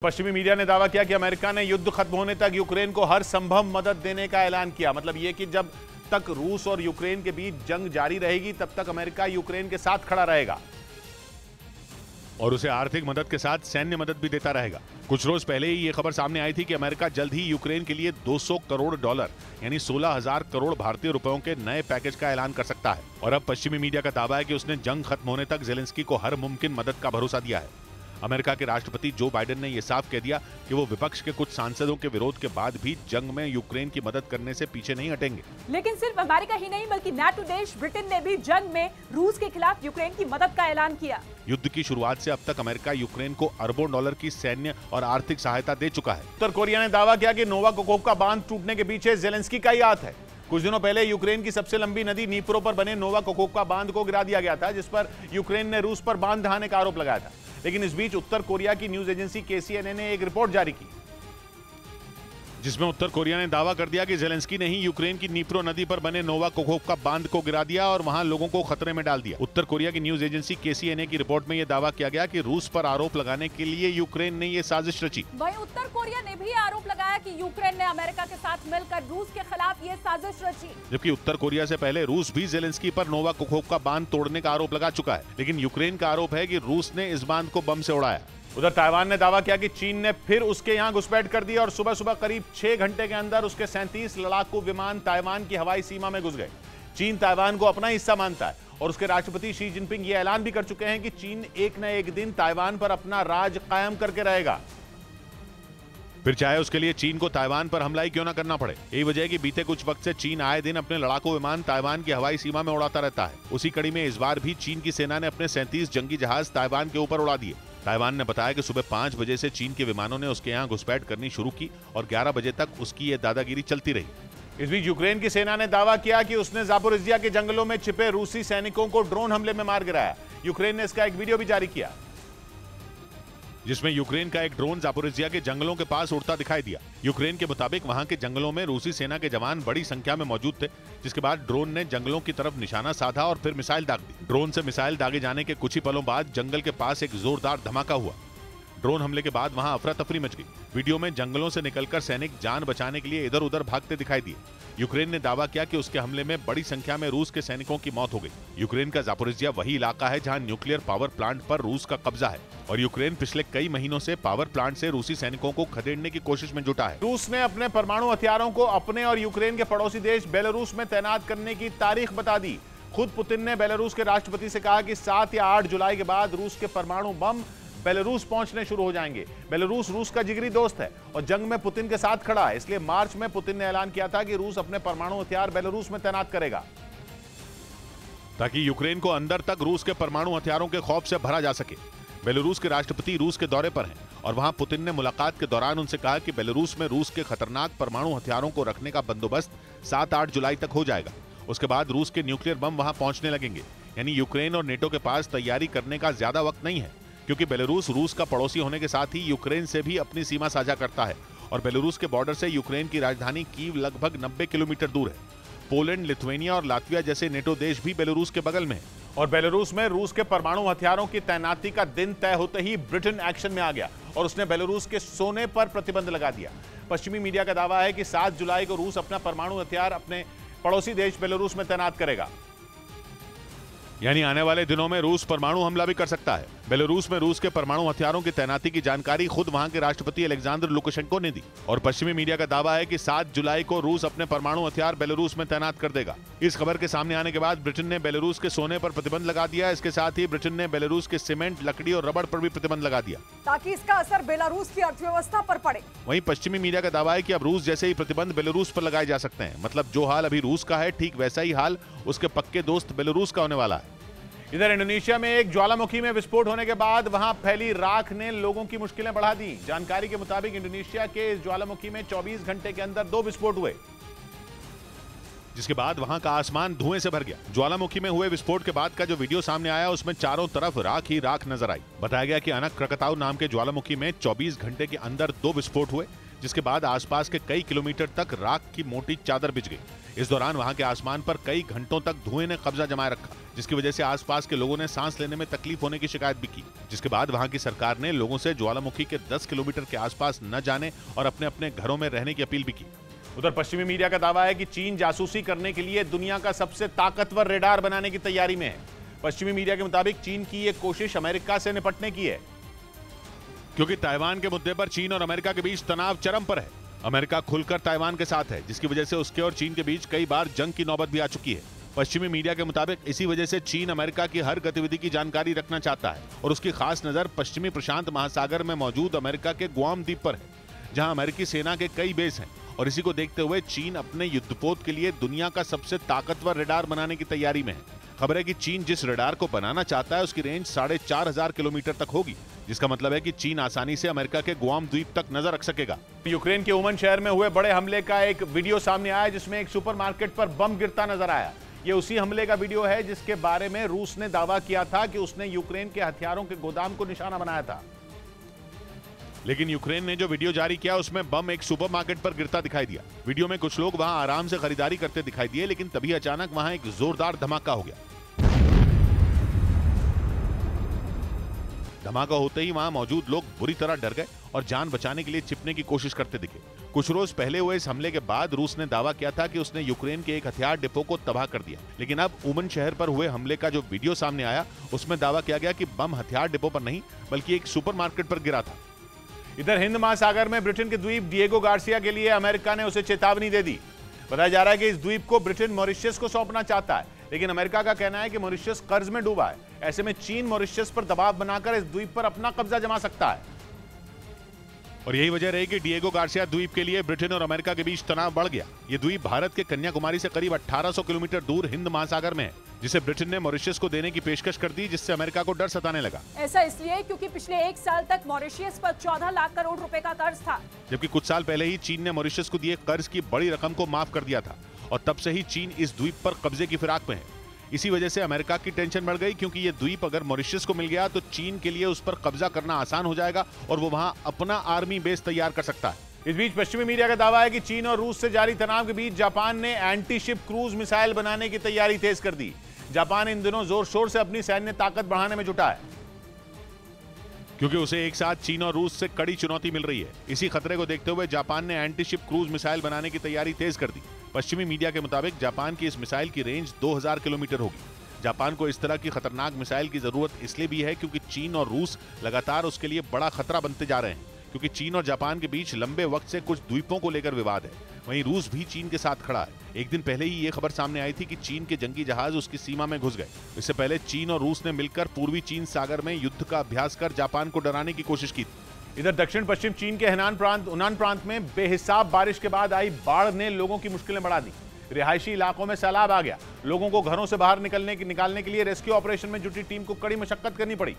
पश्चिमी मीडिया ने दावा किया कि अमेरिका ने युद्ध खत्म होने तक यूक्रेन को हर संभव मदद देने का ऐलान किया। मतलब यह कि जब तक रूस और यूक्रेन के बीच जंग जारी रहेगी तब तक अमेरिका यूक्रेन के साथ खड़ा रहेगा और उसे आर्थिक मदद के साथ सैन्य मदद भी देता रहेगा। कुछ रोज पहले ही यह खबर सामने आई थी कि अमेरिका जल्द ही यूक्रेन के लिए 200 करोड़ डॉलर यानी 16,000 करोड़ भारतीय रुपयों के नए पैकेज का ऐलान कर सकता है। और अब पश्चिमी मीडिया का दावा है कि उसने जंग खत्म होने तक जेलेंस्की को हर मुमकिन मदद का भरोसा दिया है। अमेरिका के राष्ट्रपति जो बाइडेन ने यह साफ कह दिया कि वो विपक्ष के कुछ सांसदों के विरोध के बाद भी जंग में यूक्रेन की मदद करने से पीछे नहीं हटेंगे। लेकिन सिर्फ अमेरिका ही नहीं बल्कि नाटो देश ब्रिटेन ने भी जंग में रूस के खिलाफ यूक्रेन की मदद का ऐलान किया। युद्ध की शुरुआत से अब तक अमेरिका यूक्रेन को अरबों डॉलर की सैन्य और आर्थिक सहायता दे चुका है। उत्तर कोरिया ने दावा किया कि नोवाकोकोवका बांध टूटने के पीछे जेलेंस्की का ही हाथ है। कुछ दिनों पहले यूक्रेन की सबसे लंबी नदी नीप्रो पर बने नोवाकोकोवका बांध को गिरा दिया गया था, जिस पर यूक्रेन ने रूस पर बांध ढहाने का आरोप लगाया था। लेकिन इस बीच उत्तर कोरिया की न्यूज एजेंसी KCNA ने एक रिपोर्ट जारी की जिसमें उत्तर कोरिया ने दावा कर दिया कि जेलेंस्की ने ही यूक्रेन की नीप्रो नदी पर बने नोवाकोकोवका बांध को गिरा दिया और वहां लोगों को खतरे में डाल दिया। उत्तर कोरिया की न्यूज एजेंसी KCNA की रिपोर्ट में यह दावा किया गया कि रूस पर आरोप लगाने के लिए यूक्रेन ने यह साजिश रची। वहीं उत्तर कोरिया ने भी आरोप लगाया कि यूक्रेन ने अमेरिका के साथ मिलकर रूस के खिलाफ ये साजिश रची। जबकि उत्तर कोरिया से पहले रूस भी जेलेंस्की पर नोवाकोकोवका बांध तोड़ने का आरोप लगा चुका है, लेकिन यूक्रेन का आरोप है कि रूस ने इस बांध को बम से उड़ाया। उधर ताइवान ने दावा किया कि चीन ने फिर उसके यहां घुसपैठ कर दी और सुबह सुबह करीब 6 घंटे के अंदर उसके 37 लड़ाकू विमान ताइवान की हवाई सीमा में घुस गए। चीन ताइवान को अपना हिस्सा मानता है और उसके राष्ट्रपति शी जिनपिंग ये ऐलान भी कर चुके हैं कि चीन एक न एक दिन ताइवान पर अपना राज कायम करके रहेगा, फिर चाहे उसके लिए चीन को ताइवान पर हमला ही क्यों ना करना पड़े। यही वजह है कि बीते कुछ वक्त से चीन आए दिन अपने लड़ाकू विमान ताइवान की हवाई सीमा में उड़ाता रहता है। उसी कड़ी में इस बार भी चीन की सेना ने अपने 37 जंगी जहाज ताइवान के ऊपर उड़ा दिए। ताइवान ने बताया कि सुबह 5 बजे से चीन के विमानों ने उसके यहाँ घुसपैठ करनी शुरू की और 11 बजे तक उसकी ये दादागिरी चलती रही। इस बीच यूक्रेन की सेना ने दावा किया कि उसने जापोरिजिया के जंगलों में छिपे रूसी सैनिकों को ड्रोन हमले में मार गिराया। यूक्रेन ने इसका एक वीडियो भी जारी किया जिसमें यूक्रेन का एक ड्रोन जापोरिजिया के जंगलों के पास उड़ता दिखाई दिया। यूक्रेन के मुताबिक वहां के जंगलों में रूसी सेना के जवान बड़ी संख्या में मौजूद थे, जिसके बाद ड्रोन ने जंगलों की तरफ निशाना साधा और फिर मिसाइल दाग दी। ड्रोन से मिसाइल दागे जाने के कुछ ही पलों बाद जंगल के पास एक जोरदार धमाका हुआ। ड्रोन हमले के बाद वहां अफरा तफरी मच गई। वीडियो में जंगलों से निकलकर सैनिक जान बचाने के लिए इधर उधर भागते दिखाई दिए। यूक्रेन ने दावा किया कि उसके हमले में बड़ी संख्या में रूस के सैनिकों की मौत हो गई। यूक्रेन का जापोरिजिया वही इलाका है जहां न्यूक्लियर पावर प्लांट पर रूस का कब्जा है और यूक्रेन पिछले कई महीनों से पावर प्लांट से रूसी सैनिकों को खदेड़ने की कोशिश में जुटा है। रूस ने अपने परमाणु हथियारों को अपने और यूक्रेन के पड़ोसी देश बेलारूस में तैनात करने की तारीख बता दी। खुद पुतिन ने बेलारूस के राष्ट्रपति से कहा कि 7 या 8 जुलाई के बाद रूस के परमाणु बम बेलारूस पहुंचने शुरू हो जाएंगे। बेलारूस रूस का जिगरी दोस्त है और जंग में पुतिन के साथ खड़ा है, इसलिए मार्च में पुतिन ने ऐलान किया था कि रूस अपने परमाणु हथियार बेलारूस में तैनात करेगा ताकि यूक्रेन को अंदर तक रूस के परमाणु हथियारों के खौफ से भरा जा सके। बेलारूस के राष्ट्रपति रूस के दौरे पर हैं और वहां पुतिन ने मुलाकात के दौरान उनसे कहा कि बेलारूस में रूस के खतरनाक परमाणु हथियारों को रखने का बंदोबस्त 7-8 जुलाई तक हो जाएगा। उसके बाद रूस के न्यूक्लियर बम वहां पहुंचने लगेंगे। यानी यूक्रेन और नेटो के पास तैयारी करने का ज्यादा वक्त नहीं है, क्योंकि बेलारूस रूस का पड़ोसी होने के साथ ही यूक्रेन से भी अपनी सीमा साझा करता है और बेलारूस के बॉर्डर से यूक्रेन की राजधानी कीव लगभग 90 किलोमीटर दूर है। पोलैंड, लिथुआनिया और लातविया जैसे नेटो देश भी बेलारूस के बगल में है और बेलारूस में रूस के परमाणु हथियारों की तैनाती का दिन तय होते ही ब्रिटेन एक्शन में आ गया और उसने बेलारूस के सोने पर प्रतिबंध लगा दिया। पश्चिमी मीडिया का दावा है कि 7 जुलाई को रूस अपना परमाणु हथियार अपने पड़ोसी देश बेलारूस में तैनात करेगा। यानी आने वाले दिनों में रूस परमाणु हमला भी कर सकता है। बेलारूस में रूस के परमाणु हथियारों की तैनाती की जानकारी खुद वहां के राष्ट्रपति अलेक्जेंडर लुकाशेंको ने दी और पश्चिमी मीडिया का दावा है कि 7 जुलाई को रूस अपने परमाणु हथियार बेलारूस में तैनात कर देगा। इस खबर के सामने आने के बाद ब्रिटेन ने बेलारूस के सोने पर प्रतिबंध लगा दिया। इसके साथ ही ब्रिटेन ने बेलारूस के सीमेंट, लकड़ी और रबड़ पर भी प्रतिबंध लगा दिया ताकि इसका असर बेलारूस की अर्थव्यवस्था पर पड़े। वहीं पश्चिमी मीडिया का दावा है कि अब रूस जैसे ही प्रतिबंध बेलारूस पर लगाए जा सकते हैं। मतलब जो हाल अभी रूस का है, ठीक वैसा ही हाल उसके पक्के दोस्त बेलारूस का होने वाला है। इधर इंडोनेशिया में एक ज्वालामुखी में विस्फोट होने के बाद वहां फैली राख ने लोगों की मुश्किलें बढ़ा दी। जानकारी के मुताबिक इंडोनेशिया के इस ज्वालामुखी में 24 घंटे के अंदर 2 विस्फोट हुए, जिसके बाद वहां का आसमान धुएं से भर गया। ज्वालामुखी में हुए विस्फोट के बाद का जो वीडियो सामने आया उसमें चारों तरफ राख ही राख नजर आई। बताया गया कि अनक क्रकताउ नाम के ज्वालामुखी में 24 घंटे के अंदर 2 विस्फोट हुए, जिसके बाद आसपास के कई किलोमीटर तक राख की मोटी चादर बिछ गई। इस दौरान वहां के आसमान पर कई घंटों तक धुएं ने कब्जा जमाए रखा, जिसकी वजह से आसपास के लोगों ने सांस लेने में तकलीफ होने की शिकायत भी की, जिसके बाद वहां की सरकार ने लोगों से ज्वालामुखी के 10 किलोमीटर के आसपास न जाने और अपने अपने घरों में रहने की अपील भी की। उधर पश्चिमी मीडिया का दावा है कि चीन जासूसी करने के लिए दुनिया का सबसे ताकतवर रेडार बनाने की तैयारी में है। पश्चिमी मीडिया के मुताबिक चीन की यह कोशिश अमेरिका से निपटने की है, क्योंकि ताइवान के मुद्दे पर चीन और अमेरिका के बीच तनाव चरम पर है। अमेरिका खुलकर ताइवान के साथ है, जिसकी वजह से उसके और चीन के बीच कई बार जंग की नौबत भी आ चुकी है। पश्चिमी मीडिया के मुताबिक इसी वजह से चीन अमेरिका की हर गतिविधि की जानकारी रखना चाहता है और उसकी खास नजर पश्चिमी प्रशांत महासागर में मौजूद अमेरिका के गुआम द्वीप पर है, जहां अमेरिकी सेना के कई बेस हैं। और इसी को देखते हुए चीन अपने युद्धपोत के लिए दुनिया का सबसे ताकतवर रेडार बनाने की तैयारी में है। खबर है कि चीन जिस रेडार को बनाना चाहता है उसकी रेंज 4500 किलोमीटर तक होगी, जिसका मतलब है कि चीन आसानी से अमेरिका के गुआम द्वीप तक नजर रख सकेगा। यूक्रेन के उमन शहर में हुए बड़े हमले का एक वीडियो सामने आया, जिसमें एक सुपरमार्केट पर बम गिरता नजर आया। ये उसी हमले का वीडियो है जिसके बारे में रूस ने दावा किया था कि उसने यूक्रेन के हथियारों के गोदाम को निशाना बनाया था। लेकिन यूक्रेन ने जो वीडियो जारी किया उसमें बम एक सुपरमार्केट पर गिरता दिखाई दिया। वीडियो में कुछ लोग वहां आराम से खरीदारी करते दिखाई दिए, लेकिन तभी अचानक वहां एक जोरदार धमाका हो गया। धमाका होते ही वहां मौजूद लोग बुरी तरह डर गए और जान बचाने के लिए छिपने की कोशिश करते दिखे। कुछ रोज पहले हुए इस हमले के बाद रूस ने दावा किया था कि उसने यूक्रेन के एक हथियार डिपो को तबाह कर दिया, लेकिन अब उमन शहर पर हुए हमले का जो वीडियो सामने आया उसमें दावा किया गया कि बम हथियार डिपो पर नहीं बल्कि एक सुपरमार्केट पर गिरा था। इधर हिंद महासागर में ब्रिटेन के द्वीप डिएगो गार्सिया के लिए अमेरिका ने उसे चेतावनी दे दी। बताया जा रहा है कि इस द्वीप को ब्रिटेन मॉरिशस को सौंपना चाहता है, लेकिन अमेरिका का कहना है कि मॉरिशस कर्ज में डूबा है। ऐसे में चीन मॉरिशस पर दबाव बनाकर इस द्वीप पर अपना कब्जा जमा सकता है और यही वजह रही कि डिएगो गार्सिया द्वीप के लिए ब्रिटेन और अमेरिका के बीच तनाव बढ़ गया। ये द्वीप भारत के कन्याकुमारी से करीब 1800 किलोमीटर दूर हिंद महासागर में है, जिसे ब्रिटेन ने मॉरिशस को देने की पेशकश कर दी, जिससे अमेरिका को डर सताने लगा। ऐसा इसलिए क्योंकि पिछले 1 साल तक मॉरिशस पर 14 लाख करोड़ रुपए का कर्ज था, जबकि कुछ साल पहले ही चीन ने मॉरिशस को दिए कर्ज की बड़ी रकम को माफ कर दिया था और तब से ही चीन इस द्वीप पर कब्जे की फिराक में है। इसी वजह से अमेरिका की टेंशन बढ़ गई, क्योंकि ये द्वीप अगर मॉरिशस को मिल गया तो चीन के लिए उस पर कब्जा करना आसान हो जाएगा और वो वहां अपना आर्मी बेस तैयार कर सकता है। इस बीच पश्चिमी मीडिया का दावा है कि चीन और रूस से जारी तनाव के बीच जापान ने एंटी शिप क्रूज मिसाइल बनाने की तैयारी तेज कर दी। जापान इन दिनों जोर शोर से अपनी सैन्य ताकत बढ़ाने में जुटा है, क्योंकि उसे एक साथ चीन और रूस से कड़ी चुनौती मिल रही है। इसी खतरे को देखते हुए जापान ने एंटी शिप क्रूज मिसाइल बनाने की तैयारी तेज कर दी। पश्चिमी मीडिया के मुताबिक जापान की इस मिसाइल की रेंज 2000 किलोमीटर होगी। जापान को इस तरह की खतरनाक मिसाइल की जरूरत इसलिए भी है क्योंकि चीन और रूस लगातार उसके लिए बड़ा खतरा बनते जा रहे हैं, क्योंकि चीन और जापान के बीच लंबे वक्त से कुछ द्वीपों को लेकर विवाद है। वहीं रूस भी चीन के साथ खड़ा है। एक दिन पहले ही ये खबर सामने आई थी कि चीन के जंगी जहाज उसकी सीमा में घुस गए। इससे पहले चीन और रूस ने मिलकर पूर्वी चीन सागर में युद्ध का अभ्यास कर जापान को डराने की कोशिश की थी। इधर दक्षिण पश्चिम चीन के उनान प्रांत में बेहिसाब बारिश के बाद आई बाढ़ ने लोगों की मुश्किलें बढ़ा दी। रिहायशी इलाकों में सैलाब आ गया। लोगों को घरों से बाहर निकालने के लिए रेस्क्यू ऑपरेशन में जुटी टीम को कड़ी मशक्कत करनी पड़ी,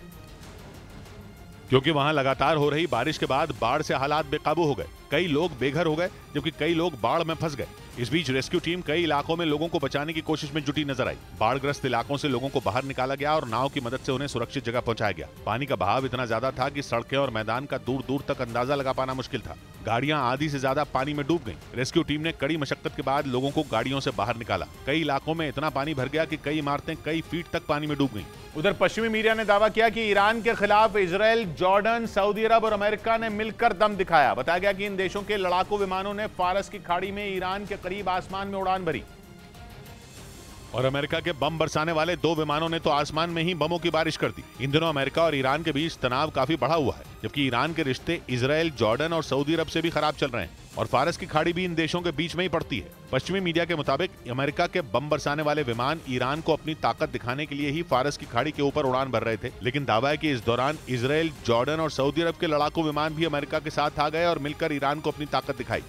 क्योंकि वहां लगातार हो रही बारिश के बाद बाढ़ से हालात बेकाबू हो गए। कई लोग बेघर हो गए, जबकि कई लोग बाढ़ में फंस गए। इस बीच रेस्क्यू टीम कई इलाकों में लोगों को बचाने की कोशिश में जुटी नजर आई। बाढ़ग्रस्त इलाकों से लोगों को बाहर निकाला गया और नाव की मदद से उन्हें सुरक्षित जगह पहुंचाया गया। पानी का बहाव इतना ज्यादा था कि सड़कें और मैदान का दूर दूर तक अंदाजा लगा पाना मुश्किल था। गाड़ियां आधी से ज्यादा पानी में डूब गईं। रेस्क्यू टीम ने कड़ी मशक्कत के बाद लोगों को गाड़ियों से बाहर निकाला। कई इलाकों में इतना पानी भर गया कि कई इमारतें कई फीट तक पानी में डूब गईं। उधर पश्चिमी मीडिया ने दावा किया कि ईरान के खिलाफ इजराइल, जॉर्डन, सऊदी अरब और अमेरिका ने मिलकर दम दिखाया। बताया गया कि इन देशों के लड़ाकू विमानों ने फारस की खाड़ी में ईरान के करीब आसमान में उड़ान भरी और अमेरिका के बम बरसाने वाले 2 विमानों ने तो आसमान में ही बमों की बारिश कर दी। इन दिनों अमेरिका और ईरान के बीच तनाव काफी बढ़ा हुआ है, जबकि ईरान के रिश्ते इजराइल, जॉर्डन और सऊदी अरब से भी खराब चल रहे हैं और फारस की खाड़ी भी इन देशों के बीच में ही पड़ती है। पश्चिमी मीडिया के मुताबिक अमेरिका के बम बरसाने वाले विमान ईरान को अपनी ताकत दिखाने के लिए ही फारस की खाड़ी के ऊपर उड़ान भर रहे थे, लेकिन दावा है कि इस दौरान इजराइल, जॉर्डन और सऊदी अरब के लड़ाकू विमान भी अमेरिका के साथ आ गए और मिलकर ईरान को अपनी ताकत दिखाई।